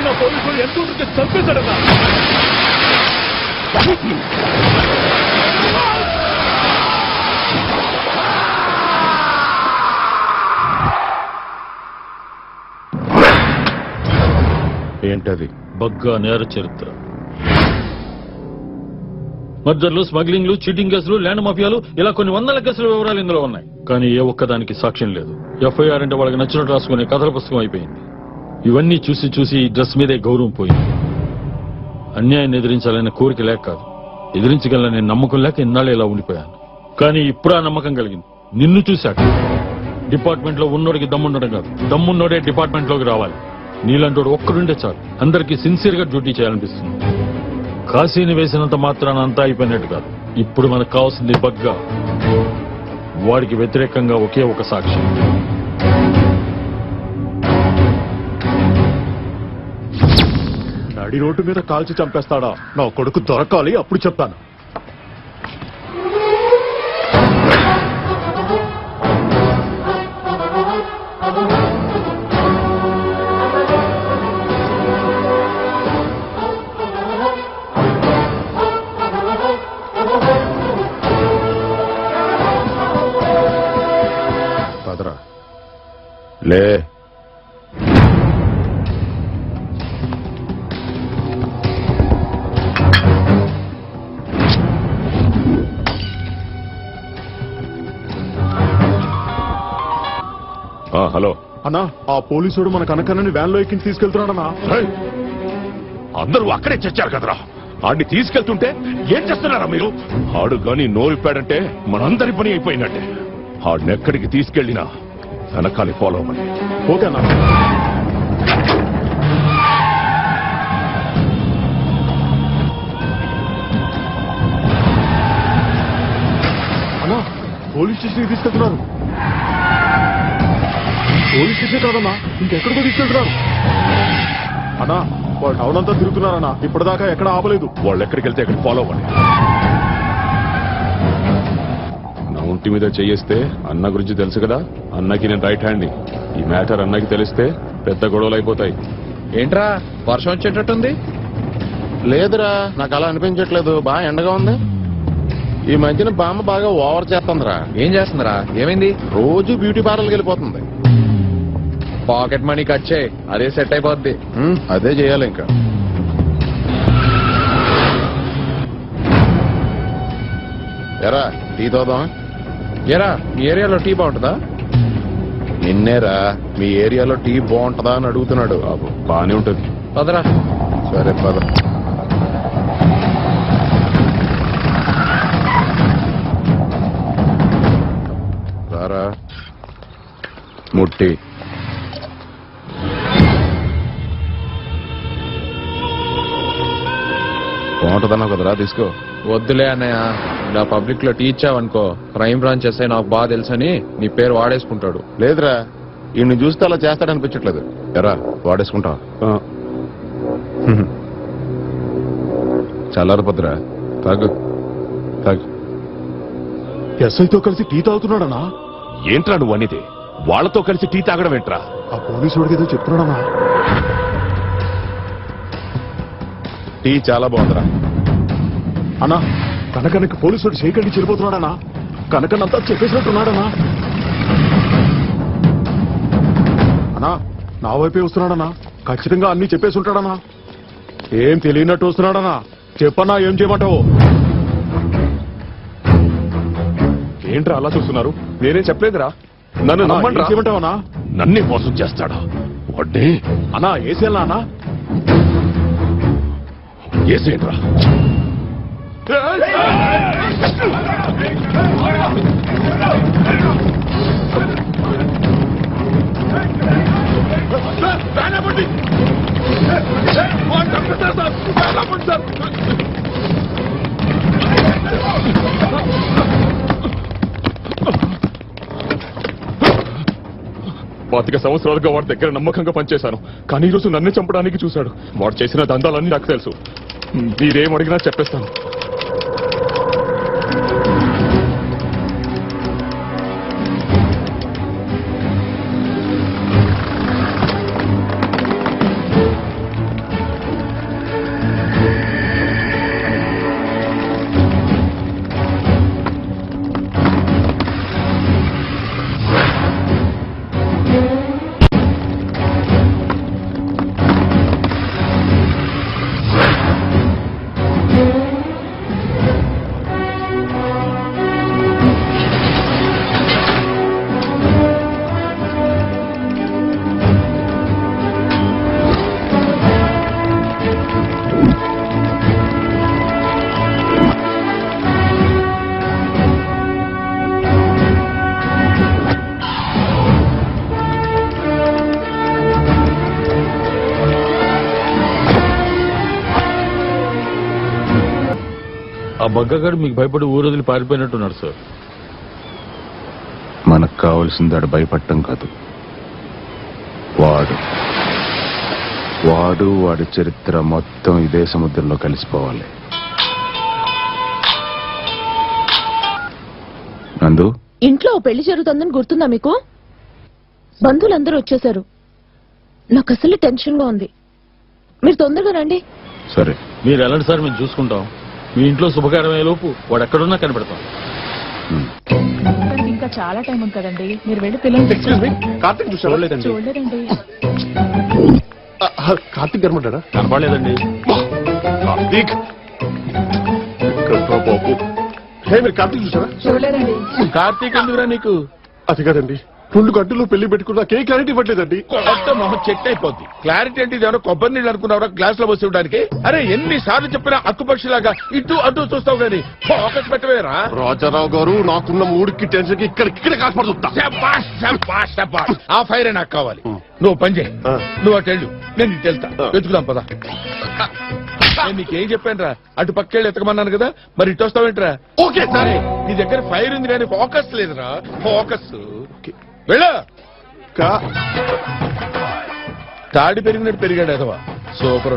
నా పోలీసులు ఎంతో చంపేశాడన్నా. ఏంటది? బగ్గా నేర చరిత్ర. మర్డర్లు, స్మగ్లింగ్లు, చీటింగ్ కేసులు, ల్యాండ్ మాఫియాలు, ఇలా కొన్ని వందల కేసుల వివరాలు ఇందులో ఉన్నాయి. కానీ ఏ ఒక్కదానికి సాక్ష్యం లేదు. ఎఫ్ఐఆర్ అంటే వాళ్ళకి నచ్చినట్టు రాసుకునే కథల పుస్తకం అయిపోయింది. ఇవన్నీ చూసి చూసి ఈ డ్రెస్ మీదే గౌరవం పోయింది. అన్యాయాన్ని ఎదిరించాలనే కోరిక లేక కాదు, ఎదిరించగలనే నమ్మకం లేక ఇన్నాళ్ళు ఇలా ఉండిపోయాను. కానీ ఇప్పుడు ఆ నమ్మకం కలిగింది నిన్ను చూశాక. డిపార్ట్మెంట్ లో ఉన్నోడికి దమ్ముండడం కాదు, దమ్మున్నోడే డిపార్ట్మెంట్ లోకి రావాలి. నీలాంటోడు ఒక్కడుంటే చాలు, అందరికీ సిన్సియర్ గా డ్యూటీ చేయాలనిపిస్తుంది. కాశీని వేసినంత మాత్రాన అంతా అయిపోయినట్టు కాదు. ఇప్పుడు మనకు కావాల్సింది బగ్గా. వాడికి వ్యతిరేకంగా ఒకే ఒక సాక్షి. నడి రోడ్డు మీద కాల్చి చంపేస్తాడా? నా కొడుకు దొరకాలి, అప్పుడు చెప్తాను. లే. హలో అన్నా, ఆ పోలీసుడు మన కనకన్నని వ్యాన్ లో ఎక్కించి తీసుకెళ్తున్నాడన్నా. అందరూ అక్కడే చచ్చారు కదరా. ఆడిని తీసుకెళ్తుంటే ఏం చేస్తున్నారా మీరు? ఆడు గాని నోరిప్పాడంటే మనందరి పని అయిపోయినట్టే. ఆడినెక్కడికి తీసుకెళ్లినా వెనకాలి ఫాలో అవ్వండి. ఓకేనా? అన్నా, పోలీస్ స్టేషన్కి తీసుకెళ్తున్నారు. పోలీస్ స్టేషన్ కాదన్నా, ఇంకెక్కడికో తీసుకెళ్తున్నారు. అన్నా, వాళ్ళు టౌన్ అంతా తిరుగుతున్నారన్నా, ఇప్పటిదాకా ఎక్కడ ఆపలేదు. వాళ్ళు ఎక్కడికి వెళ్తే ఎక్కడికి ఫాలో అవ్వండి. నా ఒంటి మీద చేయిస్తే అన్న గురించి తెలుసు కదా, అన్నకి నేను రైట్ హ్యాండ్. ఈ మ్యాటర్ అన్నకి తెలిస్తే పెద్ద గొడవలు అయిపోతాయి. ఏంట్రా వర్షం వచ్చేటట్టుంది? లేదురా, నాకు అలా అనిపించట్లేదు. బాగా ఎండగా ఉంది. ఈ మధ్యన బామ్మ బాగా ఓవర్ చేస్తుందిరా. ఏం చేస్తుందిరా? ఏమైంది? రోజు బ్యూటీ పార్లర్కి వెళ్ళిపోతుంది. పాకెట్ మనీ కట్ చేయి, అదే సెట్ అయిపోద్ది. అదే చేయాలి ఇంకా. ఎరా టీ తోదాం? ఏరా మీ ఏరియాలో టీ బాగుంటుందా? నిన్నేరా, మీ ఏరియాలో టీ బాగుంటుందా అని అడుగుతున్నాడు. బానే ఉంటుంది. పదరా. సరే పద. రారా. ముట్టి బాగుంటుందన్నావు కదరా, తీసుకో. వద్దులే అన్నయ్య, ఇలా పబ్లిక్ లో టీ ఇచ్చావనుకో, క్రైమ్ బ్రాంచ్ ఎస్ఐ నాకు బాగా తెలుసని నీ పేరు వాడేసుకుంటాడు. లేదురా, ఈయన్ని చూస్తే అలా చేస్తాడనిపించట్లేదు. ఎరా వాడేసుకుంటావా? చల్లారిపోద్దురా, తాగు తాగు. ఎస్ఐతో కలిసి టీ తాగుతున్నాడనా? ఏంట్రా నువ్వు అనేది? వాళ్లతో కలిసి టీ తాగడం ఏంట్రా? ఆ పోలీసుడికి ఏదో చెప్తున్నాడనా? టీ చాలా బాగుందిరా. అన్నా, కనకన్నకి పోలీసుడు చేయకండి చెడిపోతున్నాడనా? కనకన్నంతా చెప్పేసినట్టున్నాడనా? అన్నా, నా వైపే వస్తున్నాడనా? ఖచ్చితంగా అన్ని చెప్పేసి ఉంటాడనా? ఏం తెలియనట్టు వస్తున్నాడనా? చెప్పన్నా, ఏం చేయమంటావు? ఏంట్రా అలా చూస్తున్నారు? నేనే చెప్పలేదురా, నన్ను నమ్మండి. చేయమంటావనా? నన్నే మోసం చేస్తాడా వాడ్ని? అన్నా, ఏసేలా అన్నా? ఏసేంట్రా? పాతిక సంవత్సరాలుగా వాడి దగ్గర నమ్మకంగా పనిచేశాను, కానీ ఈరోజు నన్నే చంపడానికి చూశాడు. వాడు చేసిన దందాలన్నీ నాకు తెలుసు. మీరేం అడిగినా చెప్పేస్తాను. ఆ బగ్గగాడు మీకు భయపడి ఊరొదిలి పారిపోయినట్టున్నాడు సార్. మనకు కావాల్సింది ఆడు భయపడటం కాదు, వాడి చరిత్ర మొత్తం ఇదే సముద్రంలో కలిసిపోవాలి. నందు, ఇంట్లో ఓ పెళ్లి జరుగుతుందని గుర్తుందా మీకు? బంధువులందరూ వచ్చేశారు. నాకు అసలు టెన్షన్ గా ఉంది. మీరు తొందరగా రండి. సరే. మీరు వెళ్ళండి సార్, మేము చూసుకుంటాం. మీ ఇంట్లో శుభకార్యమయ్యే లోపు వాడు ఎక్కడున్నా కనిపెడతాం. ఇంకా చాలా టైం ఉంది కదండి, మీరు వెళ్ళి పిల్లలు కార్తీక్ చూసారా? చూడలేదండి. కార్తీక్ గర్మంటారా? కనపడలేదండి. కార్తీక్ ఎక్కడ్రా బాబు? హే, మీరు కార్తీక్ చూసారా? చూడలేదండి. కార్తీక్ ఎందుకురా నీకు? అది కాదండి, 2 గంటలు పెళ్లి పెట్టుకున్నా ఏ క్లారిటీ ఇవ్వట్లేదండి. కొత్త మొహం చెట్టు అయిపోద్ది. క్లారిటీ అంటే ఇది ఎవరో కొబ్బరి నీళ్ళు అనుకున్నావురా గ్లాస్ లో పోసి ఇవ్వడానికి? అరే ఎన్ని సార్లు చెప్పినా అక్కుపక్షిలాగా ఇటు అటు చూస్తావు గానీ ఫోకస్ పెట్టవేరా? రాజారావు గారు, నాకున్న మూడికి టెన్షన్ కి ఇక్కడ కాల్పడుతుంటా. శబాష్, శబాష్, శబాష్. ఆ ఫైర్ నాకు కావాలి. నువ్వు పని చేయి, నువ్వు అటు వెళ్ళు, నేను ఇటు వెళ్తా. వెతుకుదాం పదా. నేను నీకేం చెప్పాను రా, అటు పక్కెళ్ళి ఎతకమన్నాను కదా, మరి ఇటు వస్తావేంట్రా? ఓకే సరే, నీ దగ్గర ఫైర్ ఉంది కానీ ఫోకస్ లేదురా. ఫోకస్ వెళ్ళు. తాడి పెరిగినట్టు పెరిగాడు అదవా. సూపర్.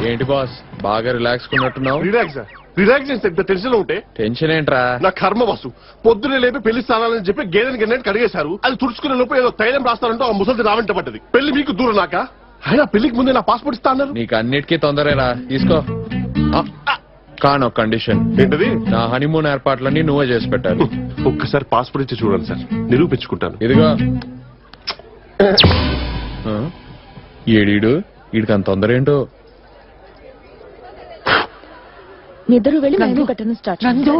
ఏంటి బాస్, బాగా రిలాక్స్ కున్నట్టున్నావు? రిలాక్సేషన్ ఎంత టెన్షన్ లో ఉంటే టెన్షన్ ఏంట్రా? నా కర్మ వస్తు. పొద్దునే లేపి పెళ్లి స్థానాలని చెప్పి గేదెని గన్నట్టు కడిగేశారు. అది తుడుచుకునే లోపు ఏదో తైలం రాస్తారంటూ ఆ ముసలిది రావంట పడ్డది. పెళ్లి మీకు దూరం నాక? అయినా పెళ్లికి ముందే నా పాస్పోర్ట్ ఇస్తా అన్నారు. నీకు అన్నిటికీ తొందరేరా, తీసుకో. కాను కండిషన్ ఏంటది? నా హనీమూన్ ఏర్పాట్లన్నీ నువ్వే చేసి పెట్టాలి. ఒక్కసారి పాస్పోర్ట్ ఇచ్చి చూడండి సార్, నిరూపించుకుంటాను. ఇదిగో. ఏడీడు, వీడికి అంత తొందర ఏంటో. మీ ఇద్దరు వెళ్ళి నందు కట్టను స్టార్ట్. నందు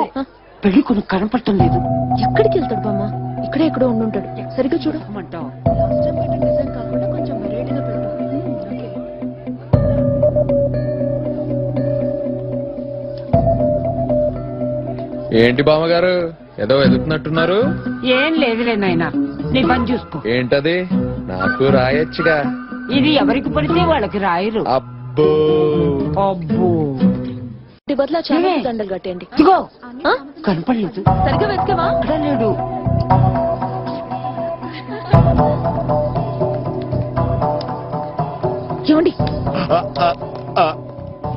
పెళ్లి కొనుక్కు కనపడటం లేదు. ఎక్కడికి వెళ్తాడు బామ్మ? ఇక్కడే ఎక్కడో ఉండుంటాడు. సరిగ్గా చూడు. అంటావు లాస్ట్ టైం పెట్టిన డిజైన్ కాకుండా కొంచెం వెరైటీగా పెట్టు. ఓకే. ఏంటి బామ్మగారు, ఏదో ఎదుగుతున్నట్టున్నారు? ఏం లేదులే నాయనా, నీ పని చూసుకో. ఏంటది? నాకు రాయొచ్చుగా. ఇది ఎవరికి పడితే వాళ్ళకి రాయరు. అబ్బో. అబ్బో, ఈ బదులు ఆ చాలా దండలు కట్టేయండి. ఇదిగో ఆ? కనపడలేదు. సరిగ్గా వెతికేవా? అక్కడ లేడు. ఏమండి,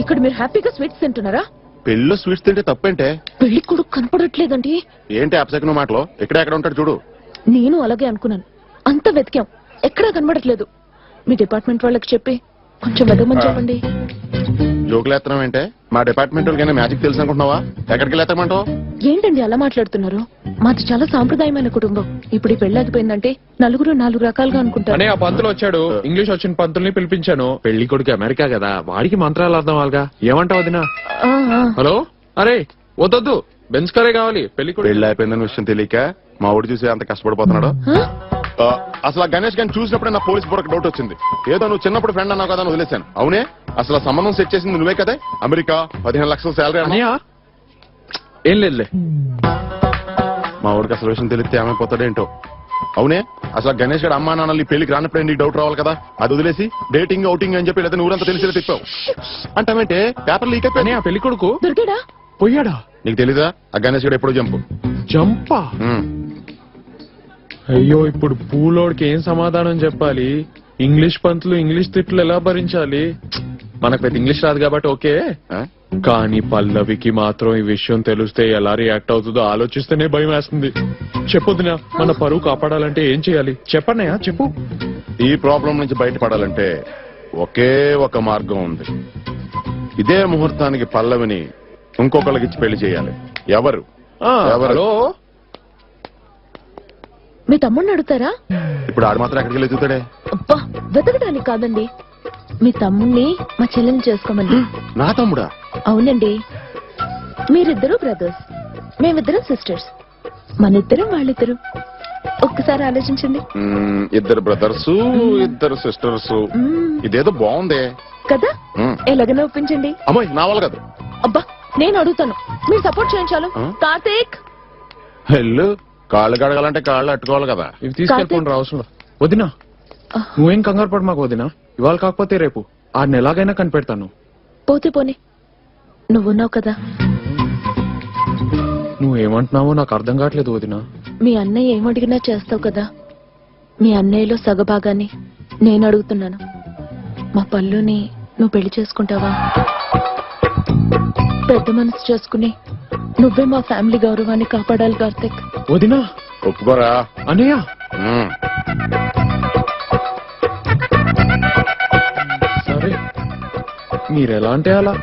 ఇక్కడ మీరు హ్యాపీగా స్వీట్స్ తింటున్నారా? పెళ్లిలో స్వీట్స్ తింటే తప్పేంటే? పెళ్లి కొడుకు కనపడట్లేదండి. ఏంటి అప్సెకను మాటలో? ఎక్కడ ఉంటాడు చూడు. నేను అలాగే అనుకున్నాను. అంత వెతికాం, ఎక్కడా కనబడట్లేదు. మీ డిపార్ట్మెంట్ వాళ్ళకి చెప్పి కొంచెం వెదగమని చెప్పండి. జోకులు ఎత్తనం ఏంటే? మా డిపార్ట్మెంట్ వాళ్ళకైనా మ్యాజిక్ తెలుసు అనుకుంటున్నావా? ఎక్కడికి ఎత్తమంటావు? ఏంటండి అలా మాట్లాడుతున్నారు? మాది చాలా సాంప్రదాయమైన కుటుంబం. ఇప్పుడు ఈ పెళ్లి ఆగిపోయిందంటే నలుగురు 4 రకాలుగా అనుకుంటారు. అనే ఆ పంతులు వచ్చాడు, ఇంగ్లీష్ వచ్చిన పంతుల్ని పిలిపించాను. పెళ్లి కొడుకు అమెరికా కదా, వాడికి మంత్రాలు అర్థం వాళ్ళగా. ఏమంటావు వదినా? ఆ, ఆ. హలో, అరే వద్దొద్దు, బెంచ్ కారే కావాలి. పెళ్లి కొడుకు పెళ్లి అయిపోయిందన్న విషయం తెలియక మా ఊడి చూసి అంత కష్టపడిపోతున్నాడు. ఆ? అసలు ఆ గణేష్ గారిని చూసినప్పుడే నా పోలీస్ బుర్రకు డౌట్ వచ్చింది. ఏదో నువ్వు చిన్నప్పుడు ఫ్రెండ్ అన్నావు కదా అని వదిలేశాను. అవునే, అసలు ఆ సంబంధం సెట్ చేసింది నువ్వే కదా? అమెరికా 15 లక్షల శాలరీ అన్నయ్య. అన్నయ్య, ఏం లేదులే. మా ఊడికి అసలు విషయం తెలిస్తే ఏమైపోతాడేంటో. అవునే, అసలు ఆ గణేష్ గారు అమ్మా నాన్నలు ఈ పెళ్లికి రానప్పుడే నీకు డౌట్ రావాలి కదా. అది వదిలేసి డేటింగ్ అవుటింగ్ అని చెప్పి లేదా ఊరంతా తెలిసేలా తిప్పావు. అంటావేంటే పేపర్ లీక్ అయిపోయి అన్నయ్య, పెళ్లి కొడుకు దొరికాడా? పోయాడా? నీకు తెలీదా? ఆ గణేష్ గారు ఎప్పుడు జంపు. జంపా? అయ్యో, ఇప్పుడు పూలోడికి ఏం సమాధానం చెప్పాలి? ఇంగ్లీష్ పంతులు ఇంగ్లీష్ తిట్లు ఎలా భరించాలి? మనకు పెద్ద ఇంగ్లీష్ రాదు కాబట్టి ఓకే, కానీ పల్లవికి మాత్రం ఈ విషయం తెలిస్తే ఎలా రియాక్ట్ అవుతుందో ఆలోచిస్తేనే భయం వేస్తుంది. చెప్పొద్దునా, మన పరువు కాపాడాలంటే ఏం చేయాలి చెప్పన్నయ్యా, చెప్పు. ఈ ప్రాబ్లం నుంచి బయటపడాలంటే ఒకే ఒక మార్గం ఉంది. ఇదే ముహూర్తానికి పల్లవిని ఇంకొకళ్ళకి ఇచ్చి పెళ్లి చేయాలి. ఎవరు? హలో, మీ తమ్ముడిని అడుగుతారా? ఇప్పుడు ఆడు మాత్రం ఎక్కడికి వెళ్ళి ఎదుగుతాడే? అబ్బా, వెతకడానికి కాదండి, మీ తమ్ముణ్ణి మా చెల్లెని చేసుకోమని. నా తమ్ముడా? అవునండి, మీరిద్దరు బ్రదర్స్, మేమిద్దరం సిస్టర్స్, మనిద్దరం వాళ్ళిద్దరు. ఒక్కసారి ఆలోచించండి. ఇద్దరు బ్రదర్స్, ఇద్దరు సిస్టర్స్, ఇదేదో బాగుందే కదా? ఎలాగైనా ఒప్పించండి. అమ్మాయి నా వాళ్ళు కదా. అబ్బా, నేను అడుగుతాను, మీరు సపోర్ట్ చేయించాలి. కార్తీక్, హెల్లు కాళ్ళు కడగాలంటే కాళ్ళు అట్టుకోవాలి కదా. ఇవి తీసుకెళ్ళిపోండి, అవసరం వదినా. నువ్వేం కంగారు పడు మాకు వదినా, ఇవాళ కాకపోతే రేపు ఆడిని ఎలాగైనా కనిపెడతాను. పోతే పోనీ, నువ్వున్నావు కదా. నువ్వేమంటున్నావో నాకు అర్థం కావట్లేదు వదినా. మీ అన్నయ్య ఏమడిగినా చేస్తావు కదా. మీ అన్నయ్యలో సగభాగాన్ని నేను అడుగుతున్నాను. మా పల్లుని నువ్వు పెళ్లి చేసుకుంటావా? పెద్ద మనసు చేసుకుని నువ్వే మా ఫ్యామిలీ గౌరవాన్ని కాపాడాలి కార్తిక్. వదినా ఒప్పుకోరా? అన్నయ్య ఉమ్. సరే, మీరెలా అంటే అలా.